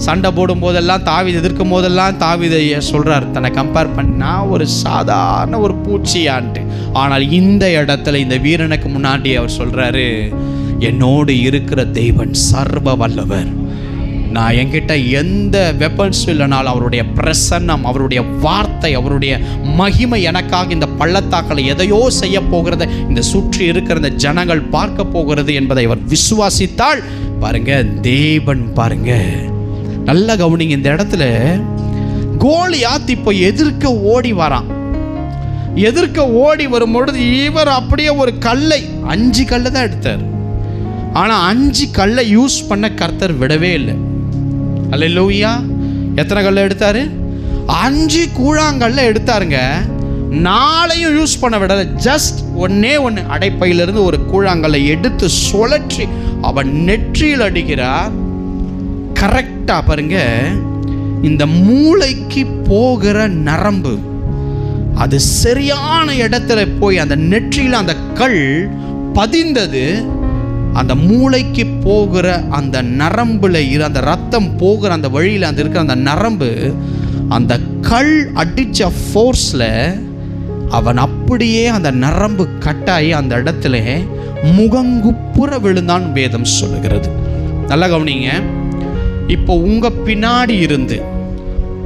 சண்டை போடும் போதெல்லாம், தாவீது எதிர்க்கும் போதெல்லாம் தாவீதை சொல்கிறார், தன்னை கம்பேர் பண்ணா ஒரு சாதாரண ஒரு பூச்சியான்ட்டு. ஆனால் இந்த இடத்துல இந்த வீரனுக்கு முன்னாடி அவர் சொல்கிறாரு, என்னோடு இருக்கிற தேவன் சர்வ வல்லவர். நான் என்கிட்ட எந்த வெப்பன்ஸ் இல்லைனாலும் அவருடைய பிரசன்னம், அவருடைய வார்த்தை, அவருடைய மகிமை எனக்காக இந்த பள்ளத்தாக்களை எதையோ செய்ய போகிறத இந்த சுற்றி இருக்கிற இந்த ஜனங்கள் பார்க்க போகிறது என்பதை அவர் விசுவாசித்தால் பாருங்க, தேவன் பாருங்க, நல்ல கவனிங்க. இந்த இடத்துல கோலியாத் இப்போ எதிர்க்க ஓடி வரான். எதிர்க்க ஓடி வரும்பொழுது இவர் அப்படியே ஒரு கல்லை, 5 கல்லை தான் எடுத்தார். ஆனால் 5 கல்லை யூஸ் பண்ண கர்த்தர் விடவே இல்லை. அல்லேலூயா. எத்தனை கல்லை எடுத்தாரு? 5 கூழாங்கல்ல எடுத்தாருங்க. 4ஐயும் யூஸ் பண்ண விடல. ஜஸ்ட் ஒன்னே ஒன்று அடைப்பையிலிருந்து ஒரு கூழாங்கல்லை எடுத்து சுழற்றி அவன் நெற்றியில் அடிக்கிறார். கரெக்டா பாருங்க, இந்த மூளைக்கு போகிற நரம்பு அது சரியான இடத்துல போய் அந்த நெற்றியில் அந்த கல் பதிந்தது. அந்த மூளைக்கு போகிற அந்த நரம்புல அந்த ரத்தம் போகிற அந்த வழியில் அந்த இருக்கிற அந்த நரம்பு, அந்த கல் அடித்த ஃபோர்ஸில் அவன் அப்படியே அந்த நரம்பு கட்டாயி அந்த இடத்துல முகங்குப்புற விழுந்தான் வேதம் சொல்லுகிறது. நல்லா கவனிங்க. இப்போ உங்கள் பின்னாடி இருந்து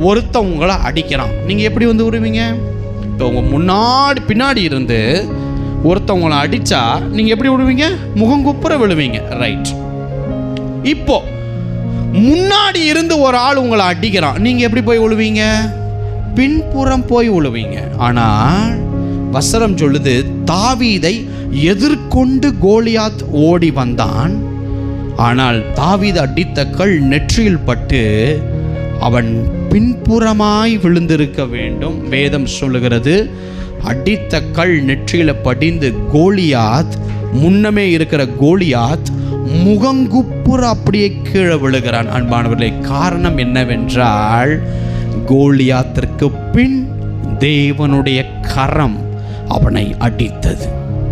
ஒருத்தன் உங்களை அடிக்கிறான், நீங்கள் எப்படி வந்து விடுவீங்க? இப்போ உங்கள் பின்னாடி இருந்து ஒருத்தவங்களை அடித்தா நீங்கள் எப்படி விடுவீங்க? முகங்குப்புற விழுவீங்க. ரைட். இப்போ முன்னாடி இருந்து ஒரு ஆள் உங்களை அடிக்கிறான், நீங்கள் எப்படி போய் விழுவீங்க? பின்புறம் போய் விழுவீங்க. ஆனால் வசனம் சொல்லுது, தாவீதை எதிர்கொண்டு கோலியாத் ஓடி வந்தான். ஆனால் தாவீது அடித்த கல் நெற்றியில் பட்டு அவன் பின்புறமாய் விழுந்திருக்க வேண்டும். வேதம் சொல்லுகிறது, அடித்த கல் நெற்றியில படிந்து கோலியாத், முன்னமே இருக்கிற கோலியாத் முகங்குப்புற அப்படியே கீழே விழுகிறான். அன்பானவர்களே, காரணம் என்னவென்றால் கோலியாத்திற்கு பின் தேவனுடைய கரம் அவனை அடித்தது.